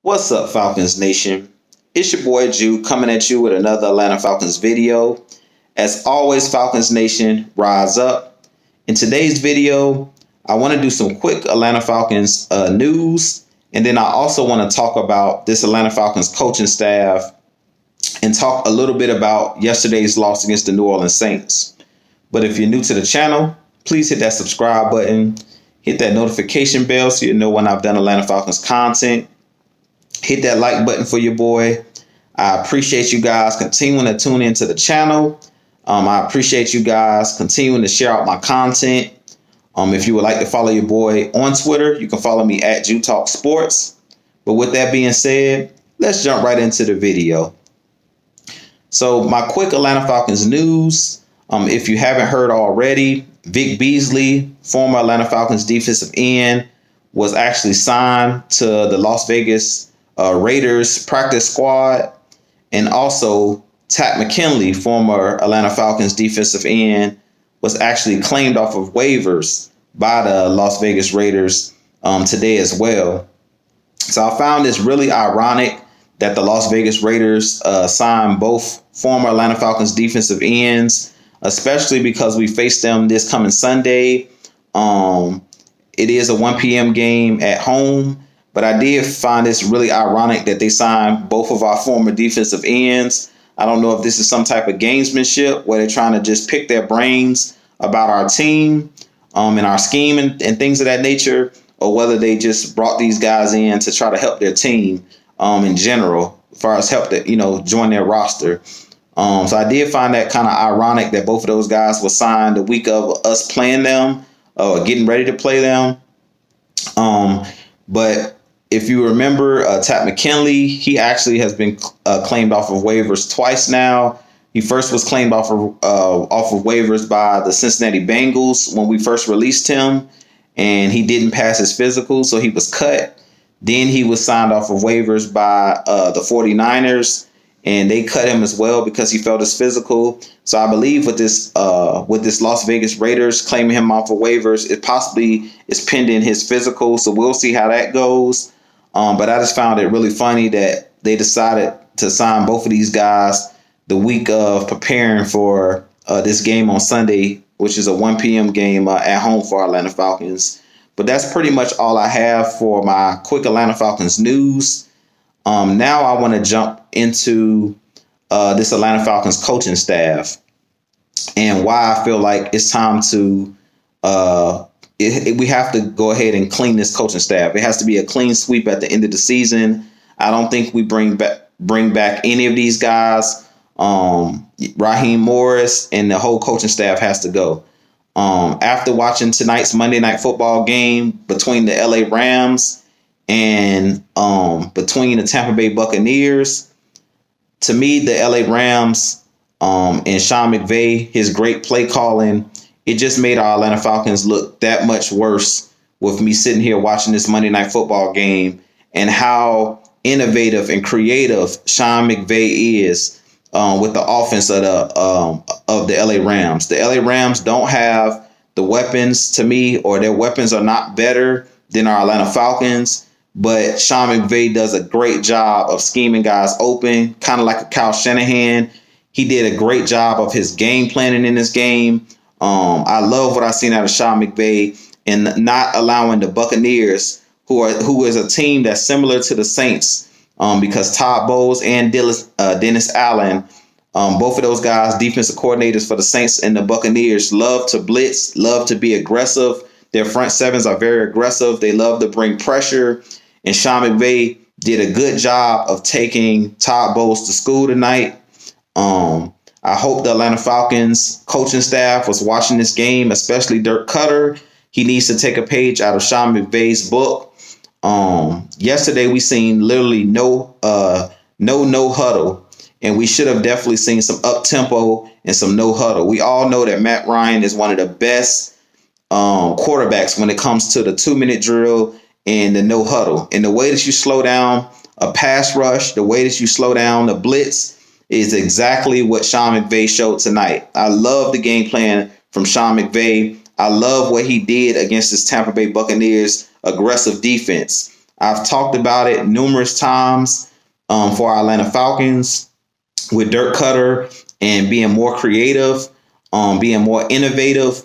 What's up, Falcons Nation? It's your boy Ju coming at you with another Atlanta Falcons video. As always, Falcons Nation, rise up. In today's video, I want to do some quick Atlanta Falcons news, and then I also want to talk about this Atlanta Falcons coaching staff and talk a little bit about yesterday's loss against the New Orleans Saints. But if you're new to the channel, please hit that subscribe button, hit that notification bell so you know when I've done Atlanta Falcons content. Hit that like button for your boy. I appreciate you guys continuing to tune into the channel. I appreciate you guys continuing to share out my content. If you would like to follow your boy on Twitter, you can follow me at JuTalkSports. But with that being said, let's jump right into the video. So my quick Atlanta Falcons news. If you haven't heard already, Vic Beasley, former Atlanta Falcons defensive end, was actually signed to the Las Vegas Raiders practice squad, and also Pat McKinley, former Atlanta Falcons defensive end, was actually claimed off of waivers by the Las Vegas Raiders today as well. So I found this really ironic that the Las Vegas Raiders signed both former Atlanta Falcons defensive ends, especially because we face them this coming Sunday. It is a 1 p.m. game at home. But I did find this really ironic that they signed both of our former defensive ends. I don't know if this is some type of gamesmanship where they're trying to just pick their brains about our team and our scheme and things of that nature, or whether they just brought these guys in to try to help their team in general, as far as help that, join their roster. So I did find that kind of ironic that both of those guys were signed the week of us playing them or getting ready to play them. But if you remember, Pat McKinley, he actually has been claimed off of waivers twice now. He first was claimed off of waivers by the Cincinnati Bengals when we first released him, and he didn't pass his physical, so he was cut. Then he was signed off of waivers by the 49ers, and they cut him as well because he failed his physical. So I believe with this Las Vegas Raiders claiming him off of waivers, it possibly is pending his physical. So we'll see how that goes. But I just found it really funny that they decided to sign both of these guys the week of preparing for this game on Sunday, which is a 1 p.m. game at home for Atlanta Falcons. But that's pretty much all I have for my quick Atlanta Falcons news. Now I want to jump into this Atlanta Falcons coaching staff and why I feel like it's time to we have to go ahead and clean this coaching staff. It has to be a clean sweep at the end of the season. I don't think we bring back any of these guys. Raheem Morris and the whole coaching staff has to go. After watching tonight's Monday Night Football game between the LA Rams and between the Tampa Bay Buccaneers, to me, the LA Rams and Sean McVay, his great play calling, it just made our Atlanta Falcons look that much worse with me sitting here watching this Monday Night Football game and how innovative and creative Sean McVay is with the offense of the LA Rams. The LA Rams don't have the weapons to me, or their weapons are not better than our Atlanta Falcons. But Sean McVay does a great job of scheming guys open, kind of like a Kyle Shanahan. He did a great job of his game planning in this game. I love what I've seen out of Sean McVay and not allowing the Buccaneers, who is a team that's similar to the Saints, because Todd Bowles and Dennis Allen, both of those guys, defensive coordinators for the Saints and the Buccaneers, love to blitz, love to be aggressive. Their front sevens are very aggressive. They love to bring pressure. And Sean McVay did a good job of taking Todd Bowles to school tonight. I hope the Atlanta Falcons coaching staff was watching this game, especially Dirk Cutter. He needs to take a page out of Sean McVay's book. Yesterday we seen literally no huddle, and we should have definitely seen some up tempo and some no huddle. We all know that Matt Ryan is one of the best quarterbacks when it comes to the 2-minute drill and the no huddle. And the way that you slow down a pass rush, the way that you slow down the blitz, is exactly what Sean McVay showed tonight. I love the game plan from Sean McVay. I love what he did against this Tampa Bay Buccaneers aggressive defense. I've talked about it numerous times for our Atlanta Falcons with Dirk Cutter and being more creative, being more innovative,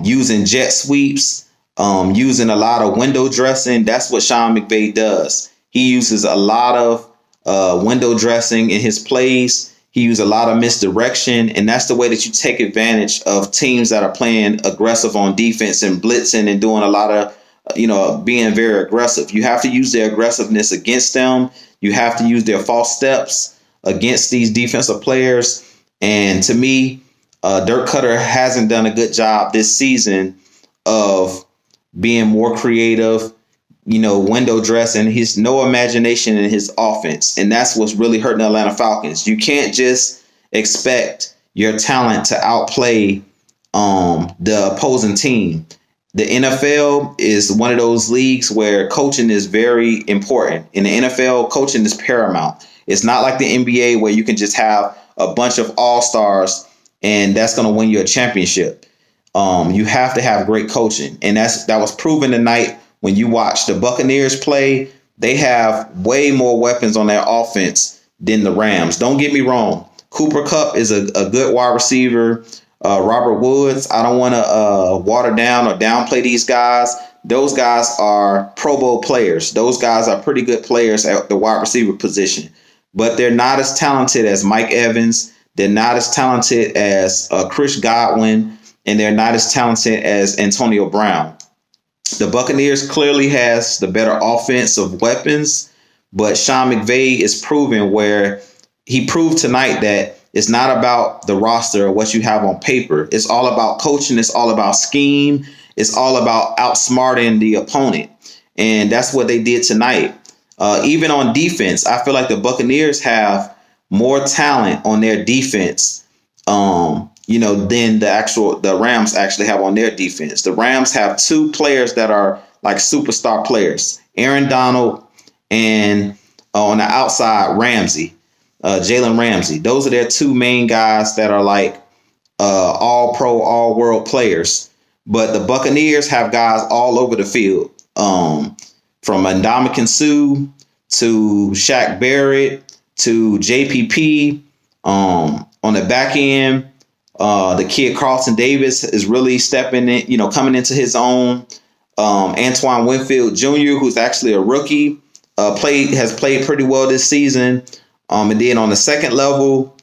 using jet sweeps, using a lot of window dressing. That's what Sean McVay does. He uses a lot of window dressing in his plays. He uses a lot of misdirection, and that's the way that you take advantage of teams that are playing aggressive on defense and blitzing and doing a lot of, being very aggressive. You have to use their aggressiveness against them. You have to use their false steps against these defensive players. And to me, Dirk Cutter hasn't done a good job this season of being more creative, window dressing. He's no imagination in his offense. And that's what's really hurting the Atlanta Falcons. You can't just expect your talent to outplay the opposing team. The NFL is one of those leagues where coaching is very important. In the NFL, coaching is paramount. It's not like the NBA where you can just have a bunch of all-stars and that's going to win you a championship. You have to have great coaching. And that was proven tonight when you watch the Buccaneers play. They have way more weapons on their offense than the Rams. Don't get me wrong. Cooper Kupp is a good wide receiver. Robert Woods, I don't want to water down or downplay these guys. Those guys are Pro Bowl players. Those guys are pretty good players at the wide receiver position. But they're not as talented as Mike Evans. They're not as talented as Chris Godwin. And they're not as talented as Antonio Brown. The Buccaneers clearly has the better offensive weapons. But Sean McVay is proving where he proved tonight that it's not about the roster or what you have on paper. It's all about coaching. It's all about scheme. It's all about outsmarting the opponent. And that's what they did tonight. Even on defense, I feel like the Buccaneers have more talent on their defense, than the Rams actually have on their defense. The Rams have two players that are like superstar players, Aaron Donald and on the outside, Jalen Ramsey. Those are their two main guys that are like all pro, all world players. But the Buccaneers have guys all over the field, from Ndamukong Suh to Shaq Barrett to JPP. On the back end, the kid Carlton Davis is really stepping in, coming into his own. Antoine Winfield Jr., who's actually a rookie, has played pretty well this season. And then on the second level,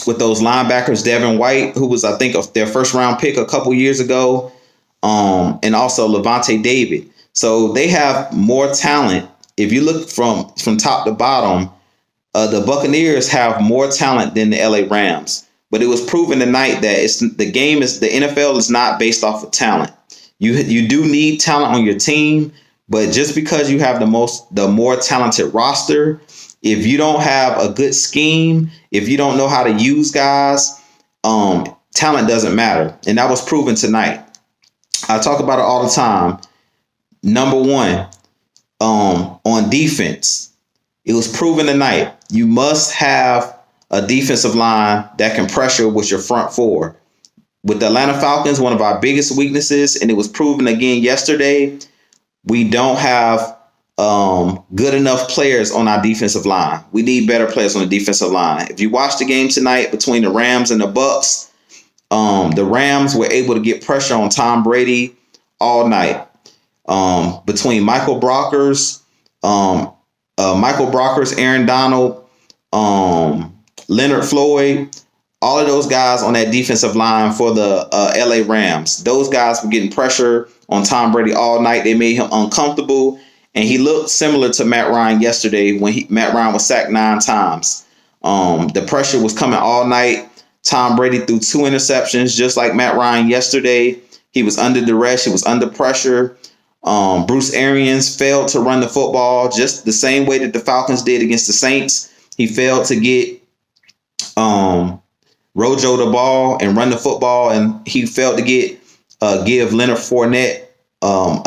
with those linebackers, Devin White, who was, I think, their first round pick a couple years ago, and also Levante David. So they have more talent. If you look from top to bottom, the Buccaneers have more talent than the LA Rams. But it was proven tonight that the NFL is not based off of talent. You do need talent on your team, but just because you have the more talented roster, if you don't have a good scheme, if you don't know how to use guys, talent doesn't matter. And that was proven tonight. I talk about it all the time. Number one, on defense, it was proven tonight. You must have a defensive line that can pressure with your front four. With the Atlanta Falcons, one of our biggest weaknesses, and it was proven again yesterday, we don't have good enough players on our defensive line. We need better players on the defensive line. If you watch the game tonight between the Rams and the Bucs, the Rams were able to get pressure on Tom Brady all night. Between Michael Brockers, Aaron Donald, Leonard Floyd, all of those guys on that defensive line for the LA Rams. Those guys were getting pressure on Tom Brady all night. They made him uncomfortable. And he looked similar to Matt Ryan yesterday when Matt Ryan was sacked 9 times. The pressure was coming all night. Tom Brady threw 2 interceptions, just like Matt Ryan yesterday. He was under duress. He was under pressure. Bruce Arians failed to run the football just the same way that the Falcons did against the Saints. He failed to get Rojo the ball and run the football, and he failed to give Leonard Fournette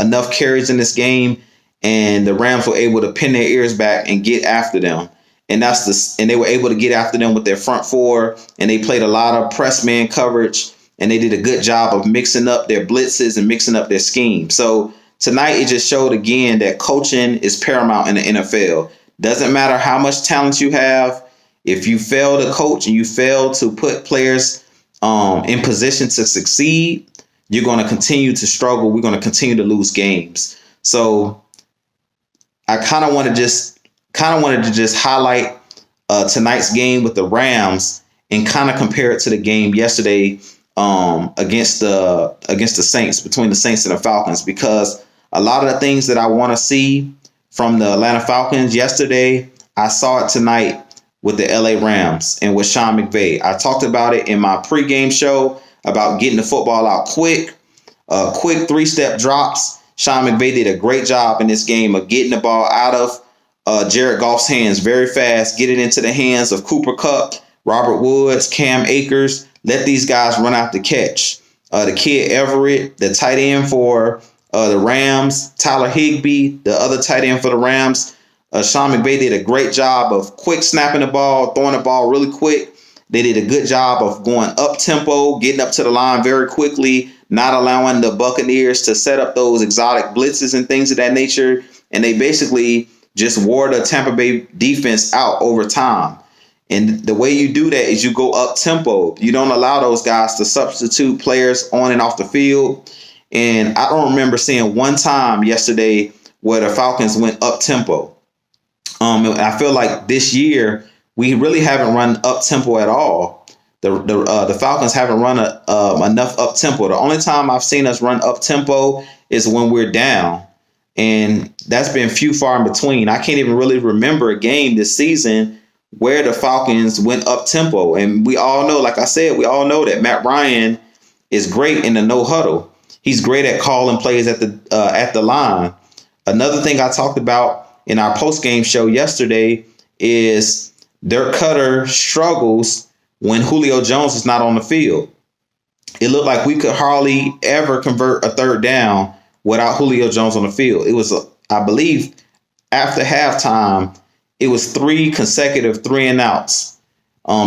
enough carries in this game. And the Rams were able to pin their ears back and get after them. And they were able to get after them with their front four. And they played a lot of press man coverage. And they did a good job of mixing up their blitzes and mixing up their scheme. So tonight it just showed again that coaching is paramount in the NFL. Doesn't matter how much talent you have. If you fail to coach and you fail to put players in position to succeed, you're going to continue to struggle. We're going to continue to lose games. So I kind of wanted to just highlight tonight's game with the Rams and kind of compare it to the game yesterday against the Saints, between the Saints and the Falcons, because a lot of the things that I want to see from the Atlanta Falcons yesterday, I saw it tonight with the LA Rams and with Sean McVay. I talked about it in my pregame show about getting the football out quick 3-step drops. Sean McVay did a great job in this game of getting the ball out of Jared Goff's hands very fast, get it into the hands of Cooper Kupp, Robert Woods, Cam Akers. Let these guys run out the catch. The kid Everett, the tight end for the Rams, Tyler Higbee, the other tight end for the Rams. Sean McVay did a great job of quick snapping the ball, throwing the ball really quick. They did a good job of going up tempo, getting up to the line very quickly, not allowing the Buccaneers to set up those exotic blitzes and things of that nature. And they basically just wore the Tampa Bay defense out over time. And the way you do that is you go up tempo. You don't allow those guys to substitute players on and off the field. And I don't remember seeing one time yesterday where the Falcons went up tempo. I feel like this year we really haven't run up tempo at all. The Falcons haven't run enough up tempo. The only time I've seen us run up tempo is when we're down, and that's been few far in between. I can't even really remember a game this season where the Falcons went up tempo. And we all know, like I said, we all know that Matt Ryan is great in the no huddle. He's great at calling plays at the line. Another thing I talked about in our post-game show yesterday is Dirk Cutter struggles when Julio Jones is not on the field. It looked like we could hardly ever convert a third down without Julio Jones on the field. It was, I believe, after halftime, it was 3 consecutive 3-and-outs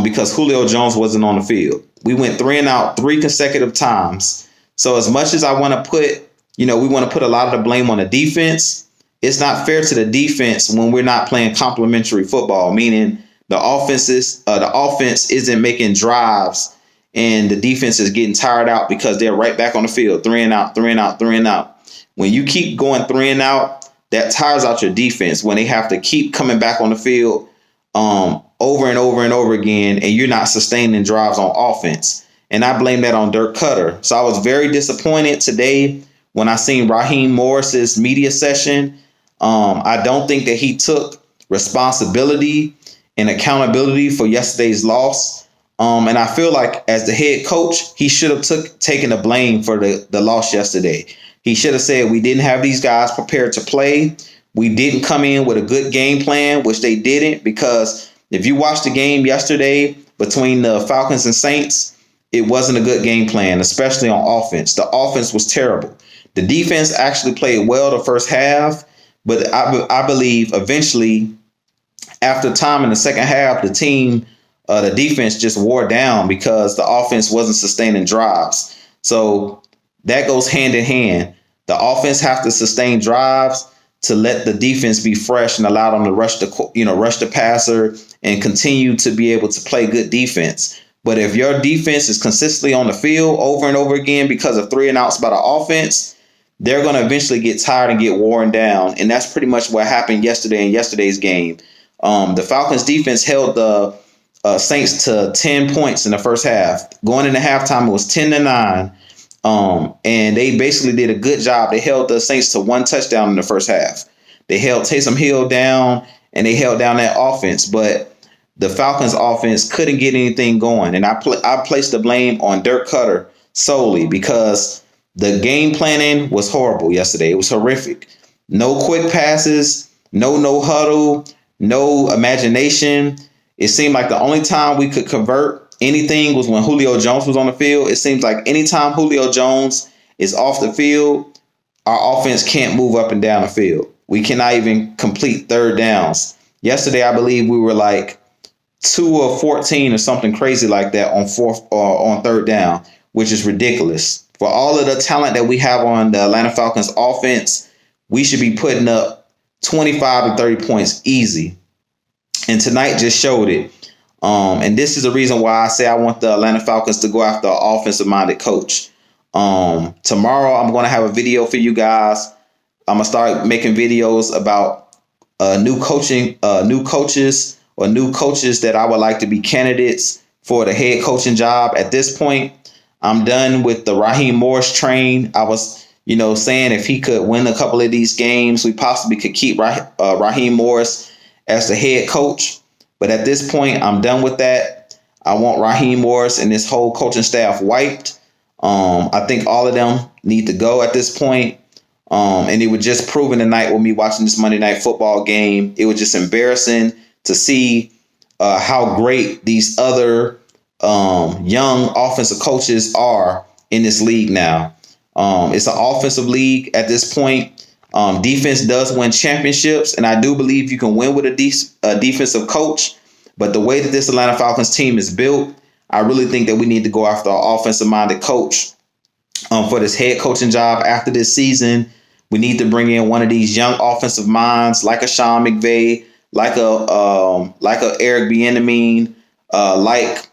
because Julio Jones wasn't on the field. We went 3-and-out 3 consecutive times. So as much as I want to put, we want to put a lot of the blame on the defense, it's not fair to the defense when we're not playing complementary football, meaning the offense isn't making drives and the defense is getting tired out because they're right back on the field, 3-and-out, 3-and-out, 3-and-out. When you keep going 3-and-out, that tires out your defense when they have to keep coming back on the field over and over and over again, and you're not sustaining drives on offense. And I blame that on Dirk Cutter. So I was very disappointed today when I seen Raheem Morris's media session. I don't think that he took responsibility and accountability for yesterday's loss. And I feel like as the head coach, he should have taken the blame for the loss yesterday. He should have said, we didn't have these guys prepared to play. We didn't come in with a good game plan, which they didn't, because if you watched the game yesterday between the Falcons and Saints, it wasn't a good game plan, especially on offense. The offense was terrible. The defense actually played well the first half, but I believe eventually, after time in the second half, the defense just wore down because the offense wasn't sustaining drives. So that goes hand in hand. The offense have to sustain drives to let the defense be fresh and allow them to rush the passer and continue to be able to play good defense. But if your defense is consistently on the field over and over again because of 3-and-outs by the offense, they're going to eventually get tired and get worn down. And that's pretty much what happened yesterday in yesterday's game. The Falcons defense held the Saints to 10 points in the first half. Going into halftime, it was 10-9. And they basically did a good job. They held the Saints to 1 touchdown in the first half. They held Taysom Hill down, and they held down that offense. But the Falcons offense couldn't get anything going. And I placed the blame on Dirk Cutter solely because the game planning was horrible yesterday. It was horrific. No quick passes, no huddle, no imagination. It seemed like the only time we could convert anything was when Julio Jones was on the field. It seems like anytime Julio Jones is off the field, our offense can't move up and down the field. We cannot even complete third downs. Yesterday, I believe we were like 2 of 14 or something crazy like that on third down, which is ridiculous For all of the talent that we have on the Atlanta Falcons offense, we should be putting up 25 to 30 points easy. And tonight just showed it. And this is the reason why I say I want the Atlanta Falcons to go after an offensive-minded coach. Tomorrow I'm going to have a video for you guys. I'm going to start making videos about new coaches or new coaches that I would like to be candidates for the head coaching job. At this point, I'm done with the Raheem Morris train. I was, saying if he could win a couple of these games, we possibly could keep Raheem Morris as the head coach. But at this point, I'm done with that. I want Raheem Morris and this whole coaching staff wiped. I think all of them need to go at this point. And it was just proven tonight with me watching this Monday Night Football game. It was just embarrassing to see how great these other young offensive coaches are in this league now. It's an offensive league at this point. Defense does win championships, and I do believe you can win with a defensive coach. But the way that this Atlanta Falcons team is built, I really think that we need to go after an offensive-minded coach for this head coaching job after this season. We need to bring in one of these young offensive minds like a Sean McVay, like a Eric Bieniemy, like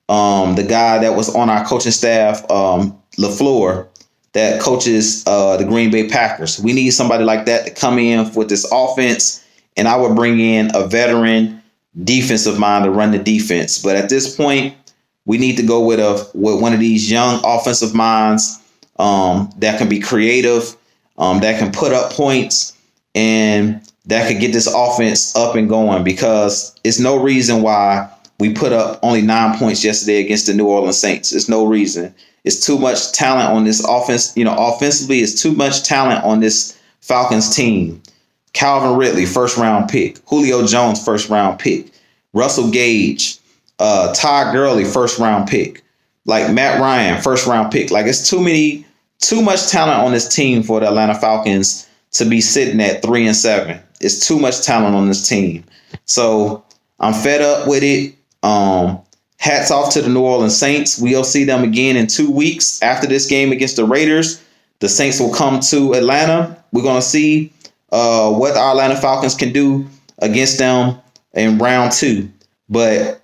the guy that was on our coaching staff, LaFleur, that coaches the Green Bay Packers. We need somebody like that to come in with this offense, and I would bring in a veteran defensive mind to run the defense. But at this point, we need to go with one of these young offensive minds that can be creative, that can put up points, and that could get this offense up and going, because it's no reason why we put up only 9 points yesterday against the New Orleans Saints. It's no reason. It's too much talent on this offense. Offensively, it's too much talent on this Falcons team. Calvin Ridley, first round pick. Julio Jones, first round pick. Russell Gage, Todd Gurley, first round pick. Like Matt Ryan, first round pick. Like, it's too much talent on this team for the Atlanta Falcons to be sitting at 3-7. It's too much talent on this team. So I'm fed up with it. Hats off to the New Orleans Saints. We'll see them again in 2 weeks after this game against the Raiders. The Saints will come to Atlanta. We're going to see what our Atlanta Falcons can do against them in round 2. But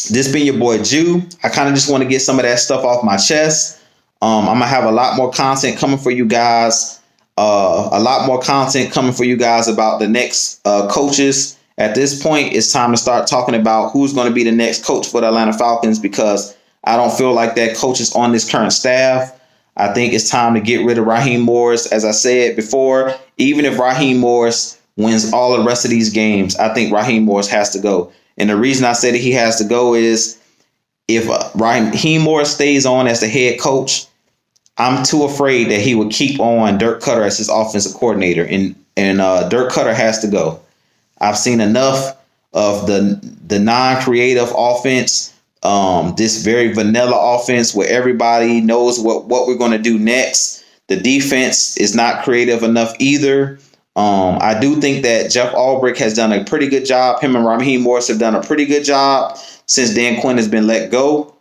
this being your boy Jew, I kind of just want to get some of that stuff off my chest. I'm going to have a lot more content coming for you guys. A lot more content coming for you guys about the next coaches. At this point, it's time to start talking about who's going to be the next coach for the Atlanta Falcons, because I don't feel like that coach is on this current staff. I think it's time to get rid of Raheem Morris. As I said before, even if Raheem Morris wins all the rest of these games, I think Raheem Morris has to go. And the reason I say that he has to go is if Raheem Morris stays on as the head coach, I'm too afraid that he would keep on Dirk Cutter as his offensive coordinator. And Dirk Cutter has to go. I've seen enough of the non-creative offense, this very vanilla offense where everybody knows what we're going to do next. The defense is not creative enough either. I do think that Jeff Albrecht has done a pretty good job. Him and Raheem Morris have done a pretty good job since Dan Quinn has been let go.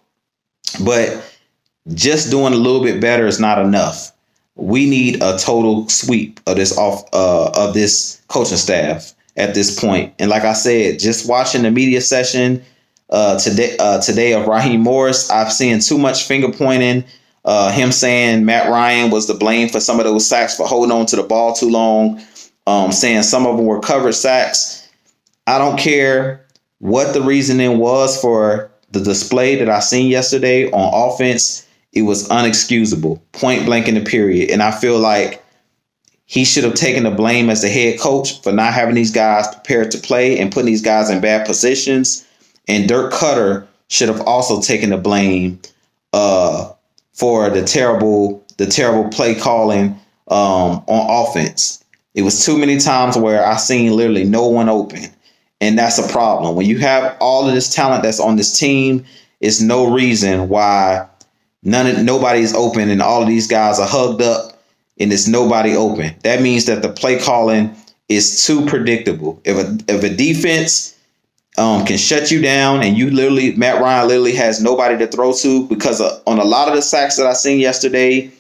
But just doing a little bit better is not enough. We need a total sweep of this coaching staff at this point. And like I said, just watching the media session today of Raheem Morris, I've seen too much finger pointing. Him saying Matt Ryan was to blame for some of those sacks for holding on to the ball too long, saying some of them were covered sacks. I don't care what the reasoning was for the display that I seen yesterday on offense. It was unexcusable, point blank in the period. And I feel like he should have taken the blame as the head coach for not having these guys prepared to play and putting these guys in bad positions. And Dirk Cutter should have also taken the blame for the terrible play calling on offense. It was too many times where I seen literally no one open. And that's a problem. When you have all of this talent that's on this team, it's no reason why nobody's open and all of these guys are hugged up and it's nobody open. That means that the play calling is too predictable. If a defense can shut you down, and Matt Ryan literally has nobody to throw to, because on a lot of the sacks that I seen yesterday,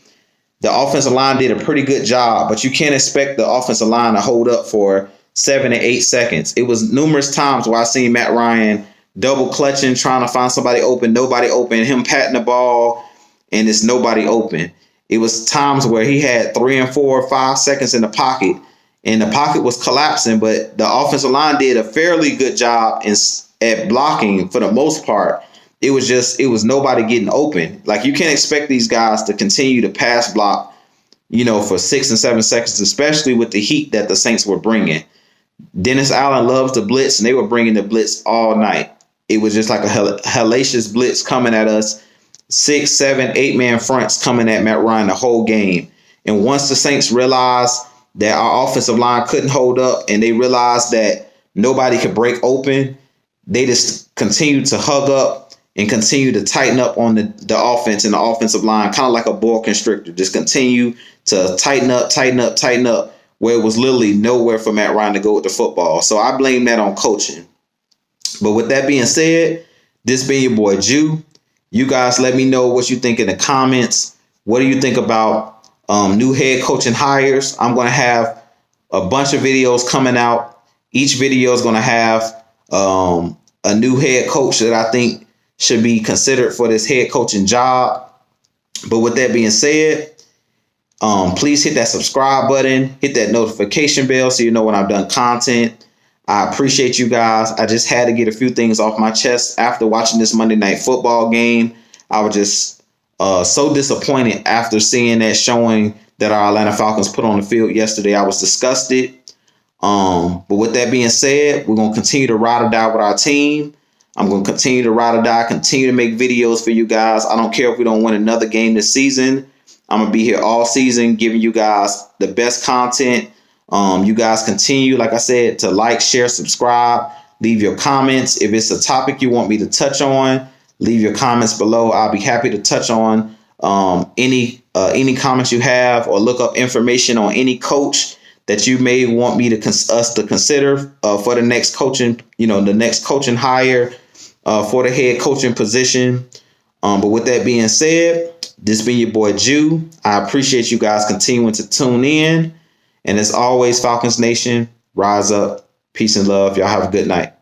the offensive line did a pretty good job, but you can't expect the offensive line to hold up for 7 to 8 seconds. It was numerous times where I seen Matt Ryan double clutching, trying to find somebody open, nobody open, him patting the ball, and it's nobody open. It was times where he had 3 and 4 or 5 seconds in the pocket, and the pocket was collapsing, but the offensive line did a fairly good job at blocking for the most part. It was nobody getting open. Like, you can't expect these guys to continue to pass block, for 6 and 7 seconds, especially with the heat that the Saints were bringing. Dennis Allen loves the blitz, and they were bringing the blitz all night. It was just like a hellacious blitz coming at us. 6, 7, 8-man fronts coming at Matt Ryan the whole game. And once the Saints realized that our offensive line couldn't hold up, and they realized that nobody could break open, they just continued to hug up and continue to tighten up on the offense and the offensive line, kind of like a boa constrictor. Just continue to tighten up, where it was literally nowhere for Matt Ryan to go with the football. So I blame that on coaching. But with that being said, this being your boy Jew, you guys let me know what you think in the comments. What do you think about new head coaching hires? I'm going to have a bunch of videos coming out. Each video is going to have a new head coach that I think should be considered for this head coaching job. But with that being said, please hit that subscribe button, hit that notification bell so you know when I've done content. I appreciate you guys. I just had to get a few things off my chest after watching this Monday Night Football game. I was just so disappointed after seeing that showing that our Atlanta Falcons put on the field yesterday. I was disgusted. But with that being said, we're going to continue to ride or die with our team. I'm going to continue to ride or die, continue to make videos for you guys. I don't care if we don't win another game this season. I'm going to be here all season giving you guys the best content. You guys continue, like I said, to like, share, subscribe, leave your comments. If it's a topic you want me to touch on, leave your comments below. I'll be happy to touch on any comments you have, or look up information on any coach that you may want me to us to consider for the next coaching, the next coaching hire for the head coaching position. But with that being said, this been your boy Jew. I appreciate you guys continuing to tune in. And as always, Falcons Nation, rise up. Peace and love. Y'all have a good night.